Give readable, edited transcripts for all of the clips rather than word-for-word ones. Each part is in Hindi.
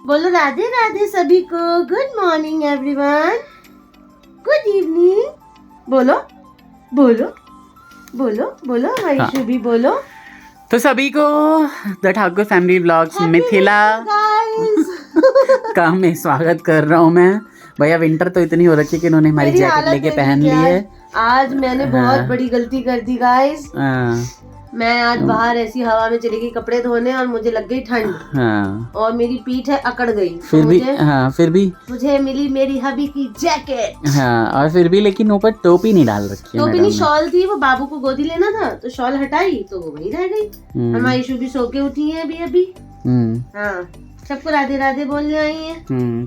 बोलो राधे राधे सभी को। Good morning everyone, good evening. बोलो बोलो बोलो बोलो हमारी हाँ। शुभी बोलो। तो सभी को the Thakur family vlogs Mithila का मैं स्वागत कर रहा हूँ। मैं भैया विंटर तो इतनी हो रखी है कि उन्होंने हमारी जैकेट लेके पहन ली है। आज मैंने बहुत बड़ी गलती कर दी गाइस। हाँ। मैं आज बाहर ऐसी हवा में चली गई कपड़े धोने और मुझे लग गई ठंड। हाँ। और मेरी पीठ है अकड़ गई। फिर भी फिर भी मुझे मिली मेरी हबी की जैकेट। हाँ, और फिर भी लेकिन ऊपर टोपी नहीं डाल रखी है। टोपी नहीं, शॉल थी। वो बाबू को गोदी लेना था तो शॉल हटाई तो वो वहीं रह गई। हमारी शुभी सो के उठी है अभी। हाँ, सबको राधे राधे बोलने आई है।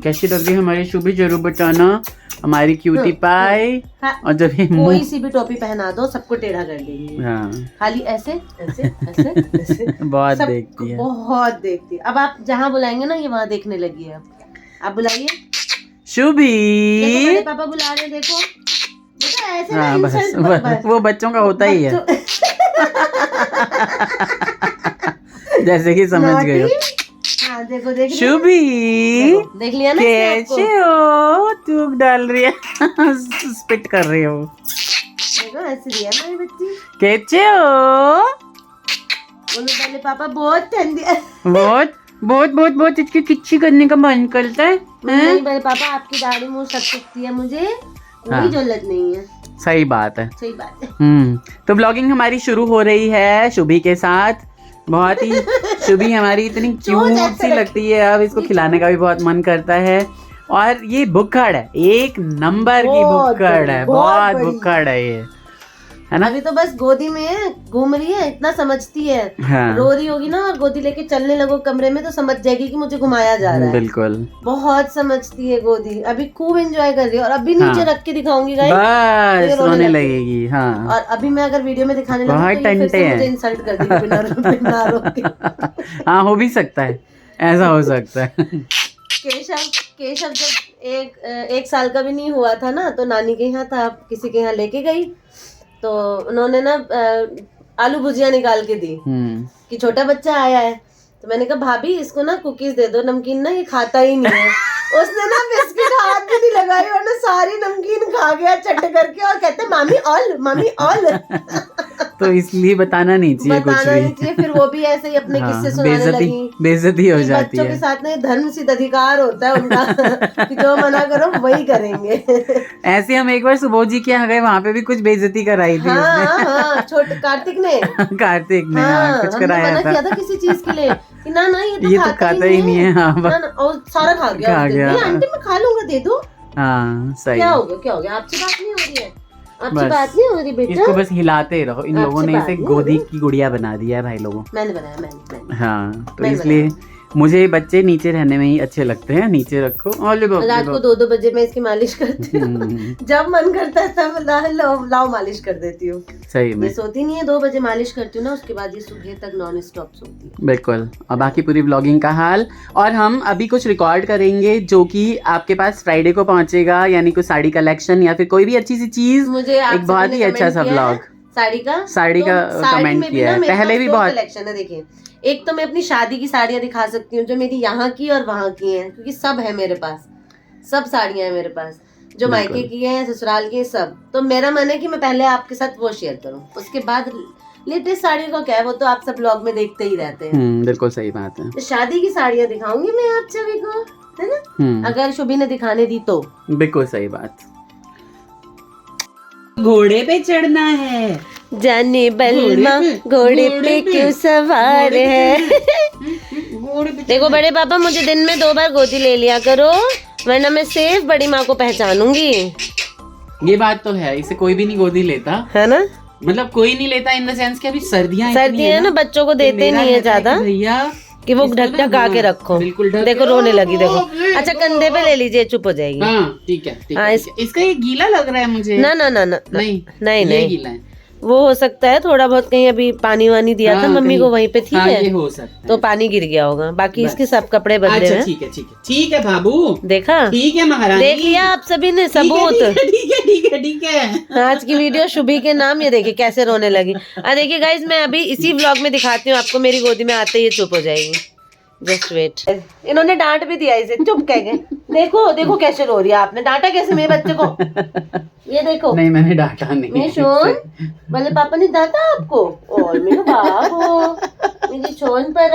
कैसी लग रही है हमारी शुभी, जरूर बताना। हमारी क्यूटी पाई। हाँ, और जब कोई सी भी टोपी पहना दो सबको टेढ़ा कर देगी। हाँ। खाली ऐसे ऐसे ऐसे ऐसे बहुत देखती है, बहुत देखती है। अब आप जहाँ बुलाएंगे ना ये वहाँ देखने लगी है। आप बुलाइए शुभी। बड़े पापा बुला रहे, देखो बेटा ऐसे हाँ, ना बस, इंसल्ट वो बच्चों का होता ही है। जैसे कि समझ गए हो। हाँ, देखो देख शुभी देख लिया ना। कैसे हो? तू डाल रही है स्पिट कर रही हो। देखो हंस रही है मेरी बच्ची। कैसे हो? बोलो पहले पापा बहुत ठंडी है। बहुत बहुत बहुत बहुत इसकी किच्ची करने का मन करता है। नहीं बड़े पापा, आपकी दाढ़ी मुंह सक सकती है, मुझे कोई जरूरत नहीं है। सही बात है, सही बात है। तो ब्लॉगिंग हमारी शुरू हो रही है शुभी के साथ। बहुत ही शुभी हमारी इतनी क्यूट सी लगती है, अब इसको खिलाने का भी बहुत मन करता है। और ये भुक्कड़ है, एक नंबर की भुक्कड़ है, बहुत भुक्कड़ है ये, है ना। अभी तो बस गोदी में है, घूम रही है, इतना समझती है। हाँ। रो रही होगी ना और गोदी लेके चलने लगो कमरे में तो समझ जाएगी कि मुझे घुमाया जा रहा है। बिल्कुल, बहुत समझती है गोदी। अभी खूब एंजॉय कर रही है और अभी नीचे रख के दिखाऊंगी गाइस, बस रोने लगेगी। हाँ। और अभी मैं अगर वीडियो में दिखाने लगूं तो ये फिर से मुझे इंसल्ट कर देगी बिना रोके। हाँ, हो भी सकता है, ऐसा हो सकता है। केशव जब एक साल का भी नहीं हुआ था ना तो नानी के यहाँ था, किसी के यहाँ लेके गई तो उन्होंने ना आलू भुजिया निकाल के दी कि छोटा बच्चा आया है। तो मैंने कहा भाभी इसको ना कुकीज दे दो, नमकीन ना ये खाता ही नहीं है। उसने ना बिस्किट हाथ भी नहीं लगाई और ना सारी नमकीन खा गया चट करके और कहते मामी ऑल मामी ऑल। तो इसलिए बताना नहीं चाहिए कुछ भी। नहीं चाहिए। फिर वो भी ऐसे ही अपने किस्से सुनाने लगी। बेइज्जती हो जाती है। बच्चों के साथ ना धर्म सिद्ध अधिकार होता है उनका कि जो मना करो वही करेंगे। ऐसे हम एक बार सुबोध जी के यहाँ गए, वहाँ पे भी कुछ बेइज्जती कराई थी। हाँ, छोटे कार्तिक ने कुछ कराया मना किया था किसी चीज के लिए कि ना ये तो खाता ही नहीं है। और सारा खा गया। आंटी मैं खा लूंगा, दे दो। हाँ, सही। क्या हो गया आपसे बात नहीं हो रही है? आपसे बात नहीं हो रही बेटा? इसको बस हिलाते रहो। इन लोगों ने इसे गोदी की गुड़िया बना दिया है भाई लोगों। मैंने बनाया। हाँ, तो इसलिए मुझे बच्चे नीचे रहने में ही अच्छे लगते हैं। नीचे रखो। रात को 2-2 बजे मैं इसकी मालिश करती हूँ। जब मन करता है तब लाओ मालिश कर देती हूँ। सही में ये सोती नहीं है, 2 बजे मालिश करती हूँ ना, उसके बाद ये सुबह तक नॉन स्टॉप सोती है। बिल्कुल। और बाकी पूरी ब्लॉगिंग का हाल, और हम अभी कुछ रिकॉर्ड करेंगे जो कि आपके पास फ्राइडे को पहुंचेगा, यानी कुछ साड़ी कलेक्शन या फिर कोई भी अच्छी सी चीज। मुझे एक बहुत ही अच्छा सा ब्लॉग साड़ी का कमेंट किया है। पहले भी बहुत कलेक्शन है। देखिए, एक तो मैं अपनी शादी की साड़ियाँ दिखा सकती हूँ जो मेरी यहाँ की और वहाँ की हैं, क्योंकि सब है मेरे पास, सब साड़ियाँ हैं मेरे पास, जो मायके की हैं, ससुराल की, सब। तो मेरा मन है कि मैं पहले आपके साथ वो शेयर करूँ, उसके बाद लेटेस्ट साड़ियों का क्या है वो तो आप सब ब्लॉग में देखते ही रहते हैं। बिल्कुल सही बात है। तो शादी की साड़ियाँ दिखाऊंगी मैं आप सभी को, है ना, अगर शुभी ने दिखाने दी तो। बिल्कुल सही बात। घोड़े पे चढ़ना है, जाने बलमा घोड़े पे क्यों सवार है। देखो बड़े पापा, मुझे दिन में 2 बार गोदी ले लिया करो, वरना मैं सिर्फ बड़ी माँ को पहचानूंगी। ये बात तो है, इसे कोई भी नहीं गोदी लेता, है ना। मतलब कोई नहीं लेता इन द सेंस कि अभी सर्दियां है ना, बच्चों को देते नहीं है ज्यादा भैया कि वो ढक ढका के रखो। देखो रोने लगी, देखो। अच्छा कंधे पे ले लीजिए, चुप हो जाएगी। हाँ, ठीक है। इसका ये गीला लग रहा है मुझे। ना नहीं गीला है। वो हो सकता है थोड़ा बहुत, कहीं अभी पानी वानी दिया था मम्मी को वहीं पे, ठीक है, ये हो सकता है। तो पानी गिर गया होगा, बाकी इसके सब कपड़े बदले हैं। ठीक है बाबू, देखा, ठीक है महारानी, देख लिया आप सभी ने सबूत। ठीक है। आज की वीडियो शुभी के नाम, ये देखिए कैसे रोने लगी। देखिए गाइज, मैं अभी इसी व्लॉग में दिखाती हूँ आपको, मेरी गोदी में आते ही चुप हो जाएगी। Just wait. इन्होंने डांट भी दिया इसे, चुप कह गए। देखो देखो कैसे रो रही है, आपने डांटा कैसे मेरे बच्चे को? ये देखो। नहीं मैंने डांटा नहीं। मैं शोन बोले पापा ने डांटा आपको? और मेरे बाबू मेरी शोन पर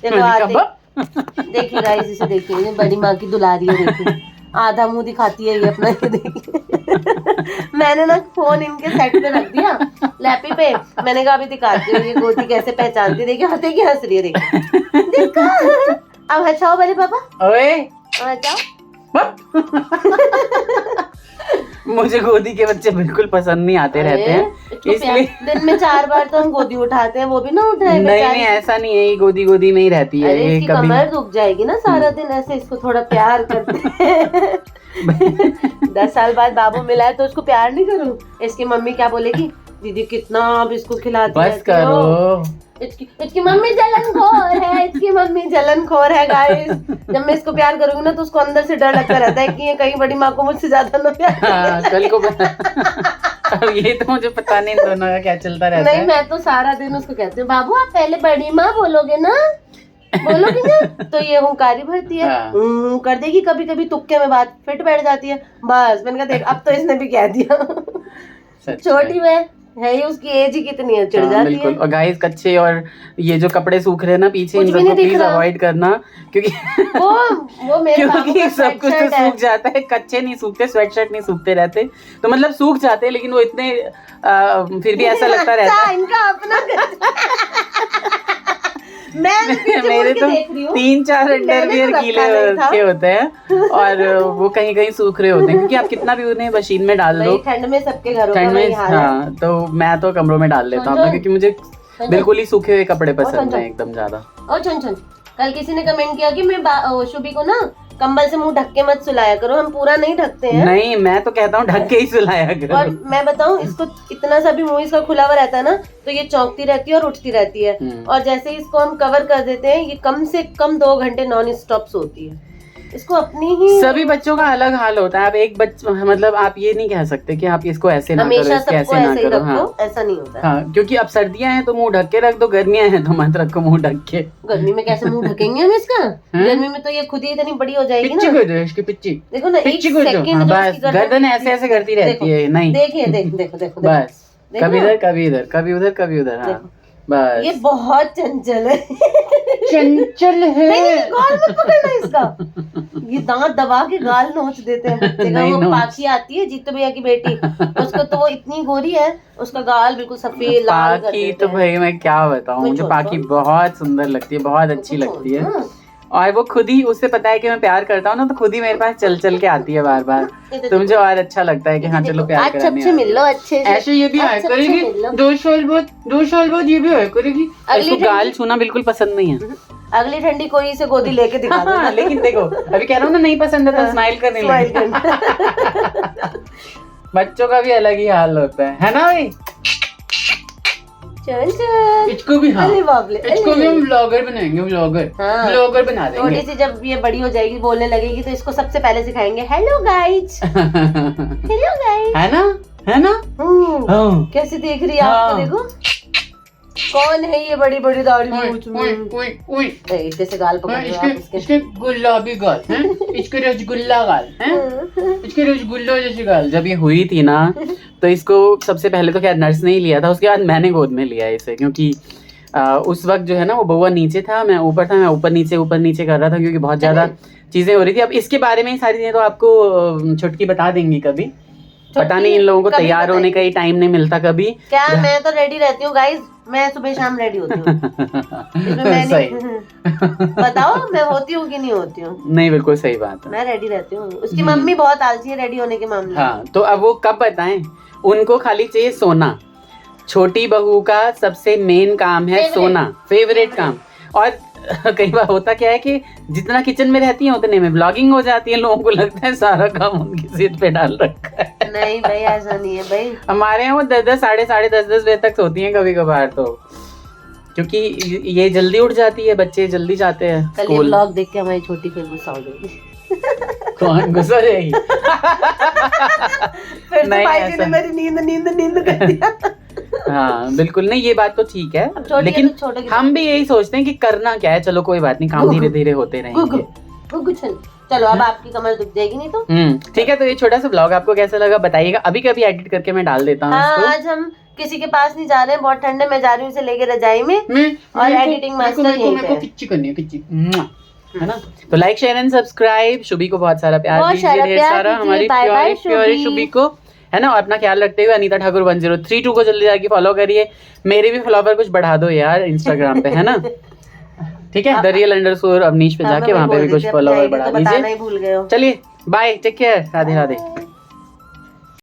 देखो आते। देखिए गाइस इसे देखिए, ये बड़ी माँ की दुलारी है। देखिए आधा मुंह दिखाती है ये अपना, ये देखिए। मैंने ना फोन इनके सेट पे रख दिया लैपी पे, मैंने कहा अभी दिखाती हूँ ये गोदी कैसे पहचानती है। देखिए हंसे की हंस रही है, देखिए देखा। अब हंसाओ बड़े पापा, ओए हंसाओ। मुझे गोदी के बच्चे बिल्कुल पसंद नहीं आते रहते हैं, इसलिए दिन में 4 बार तो हम गोदी उठाते हैं, वो भी ना उठाए। नहीं ऐसा नहीं है, ये गोदी गोदी में ही रहती है। अरे इसकी कमर दुख जाएगी ना सारा दिन ऐसे, इसको थोड़ा प्यार करते हैं। 10 साल बाद बाबू मिला है तो उसको प्यार नहीं करूं? इसकी मम्मी क्या बोलेगी, दीदी कितना अब इसको खिलाती बस करो। इसकी मम्मी जलनखोर है, इसकी मम्मी जलनखोर है गाइस। जब मैं इसको प्यार करूंगी ना तो उसको अंदर से डर लगता रहता है कि ये कहीं बड़ी माँ को मुझसे ज्यादा ना प्यार। कल को अब ये तो मुझे पता नहीं दोनों का क्या चलता रहता है। नहीं मैं तो सारा दिन उसको कहती हूँ, बाबू आप पहले बड़ी माँ बोलोगे ना, बोलोगे ना तो ये हुंकारी भरती है। कर देगी, कभी कभी तुक्के में बात फिट बैठ जाती है। बस मैंने कहा देख अब तो इसने भी कह दिया। छोटी है ही, उसकी एज ही कितनी है, चिढ़ जाती है। और गाइस कच्चे और ये जो कपड़े सूख रहे हैं ना पीछे, इन सबको प्लीज अवॉइड करना, क्योंकि वो मेरे क्योंकि सब कुछ तो सूख जाता है, कच्चे नहीं सूखते, स्वेटशर्ट नहीं सूखते रहते, तो मतलब सूख जाते हैं लेकिन वो इतने फिर भी ऐसा लगता रहता है इनका अपना। मेरे तो 3-4 अंडरवियर गीले के होते हैं और वो कहीं कहीं सूख रहे होते हैं, क्योंकि आप कितना भी उन्हें मशीन में डाल दो, ठंड में सबके घरों ठंड में। हाँ तो मैं तो कमरों में डाल लेता हूँ, क्योंकि मुझे बिल्कुल ही सूखे हुए कपड़े पसंद है एकदम ज्यादा। और कल किसी ने कमेंट किया कि मैं शुभी को ना कंबल से मुंह ढक के मत सुलाया करो, हम पूरा नहीं ढकते हैं। नहीं मैं तो कहता हूँ ढक के ही सुलाया करो। और मैं बताऊँ इसको इतना सा भी मुंह इसका खुला हुआ रहता है ना तो ये चौंकती रहती है और उठती रहती है। और जैसे ही इसको हम कवर कर देते हैं ये कम से कम 2 घंटे नॉन स्टॉप सोती है। इसको अपनी ही, सभी बच्चों का अलग हाल होता है। आप एक बच्चा मतलब आप ये नहीं कह सकते कि आप इसको ऐसे ना करो, इसको ऐसे ना करो। हाँ ऐसा नहीं होता। हाँ क्योंकि अब सर्दियां हैं तो मुंह ढक के रख दो, गर्मियां हैं तो मत रखो मुंह ढक के। गर्मी में कैसे मुंह ढकेंगे हम इसका? गर्मी में तो ये खुद ही इतनी बड़ी हो जाएगी ना। पिच्ची को दो, इसकी पिच्ची देखो ना, पिच्ची को दो। बस गर्दन ऐसे ऐसे करती रहती है। नहीं देखिए देखो बस कभी इधर कभी इधर, कभी उधर कभी उधर। हाँ बस ये बहुत चंचल है। चंचल है। नहीं गाल मत पकड़ना इसका, ये दांत दबा के गाल नोच देते हैं बच्चे का। वो पाखी आती है जीतू भैया की बेटी, उसको तो वो इतनी गोरी है, उसका गाल बिल्कुल सफेद लाल कर देते हैं। तो भाई मैं क्या बताऊं, मुझे पाखी बहुत सुंदर लगती है, बहुत अच्छी लगती है। और वो खुद ही, उससे पता है कि मैं प्यार करता हूँ ना, तो खुद ही मेरे पास चल के आती है बार बार, तो मुझे और अच्छा लगता है कि हाँ चलो प्यार कराने अच्छे मिल लो, अच्छे ऐसे ये भी आया करेगी। 2 साल बाद ये भी आया करेगी। इसको गाल छूना बिल्कुल पसंद नहीं है। अगली ठंडी कोई इसे गोदी लेके दिखा दो। लेकिन देखो अभी कह रहा हूँ ना नहीं पसंद है तो स्माइल करने लगे। बच्चों का भी अलग ही हाल होता है ना भाई। इसको भी, हाँ इसको भी हम ब्लॉगर बनाएंगे, ब्लॉगर बना देंगे। थोड़ी सी जब ये बड़ी हो जाएगी बोलने लगेगी तो इसको सबसे पहले सिखाएंगे हेलो गाइज, हेलो गाइज, है ना। कैसे देख रही है आपको, देखो कौन है ये बड़ी बड़ी दाढ़ी मूंछ में, जैसे गाल पकड़ रहे हो आप इसके गुलाबी गाल हैं, इसके रसगुल्ला गाल हैं, इसके रसगुल्ला जैसे गाल। जब ये हुई थी ना तो इसको सबसे पहले तो क्या नर्स ने ही लिया था, उसके बाद मैंने गोद में लिया इसे, क्योंकि उस वक्त जो है ना वो बउआ नीचे था, मैं ऊपर था, मैं ऊपर नीचे कर रहा था क्योंकि बहुत ज्यादा चीजें हो रही थी। अब इसके बारे में सारी चीजें तो आपको छुटकी बता देंगी कभी, पता नहीं इन लोगों को तैयार होने का ही टाइम नहीं मिलता कभी। क्या मैं तो रेडी रहती हूँ गाइस, मैं सुबह शाम रेडी होती हूँ। बताओ मैं होती हूँ कि नहीं होती हूँ? नहीं बिल्कुल सही बात है, मैं रेडी रहती हूँ। उसकी मम्मी बहुत आलसी है रेडी होने के मामले में। हाँ तो अब वो कब बताएं, उनको खाली चाहिए सोना। छोटी बहू का सबसे मेन काम है सोना, फेवरेट काम। और कई बार होता क्या है कि जितना किचन में रहती है उतने में ब्लॉगिंग हो जाती है, लोगों को लगता है सारा काम उनकी सिर पे डाल रखा है। नहीं भाई ऐसा नहीं है भाई, हमारे यहाँ वो 10 साढ़े 10 बजे तक सोती हैं कभी कभार, तो क्योंकि ये जल्दी उठ जाती है, बच्चे जल्दी जाते हैं कल ये ब्लॉग देख के हमारी छोटी फिर गुस्सा हो जाएगी। कौन गुस्सा जाएगी? फिर तो भाई जी ने मेरी नींद कर दिया। हाँ बिल्कुल नहीं, ये बात तो ठीक है, छोटी है लेकिन तो छोटे की हम भी यही सोचते हैं कि करना क्या है, चलो कोई बात नहीं, काम धीरे धीरे होते रहेंगे। चलो अब आपकी कमर दुख जाएगी नहीं तो। ठीक है, तो ये छोटा सा ब्लॉग आपको कैसा लगा बताइएगा, अभी कभी एडिट करके मैं डाल देता हूँ हाँ, इसको। आज हम किसी के पास नहीं जा रहे हैं, बहुत ठंडे में जा रही हूँ इसे लेके रजाई में, और एडिटिंग मास्टर यहीं पे है। किच्ची करनी है, किच्ची, है ना। तो like share and subscribe, Shubhi को बहुत सारा प्यार दीजिए, ढेर सारा, हमारी प्यारी शुभी को, है ना। और अपना ख्याल रखते हुए अनीता ठाकुर 1032 को जल्दी जाके फॉलो करिए, मेरे भी फॉलोवर कुछ बढ़ा दो यार इंस्टाग्राम पे, है ना। ठीक है, @real_अवनीश पे जाके वहाँ पे भी कुछ फॉलोवर बढ़ा दीजिए। भूल गए हो। चलिए bye, take care, Radhe Radhe.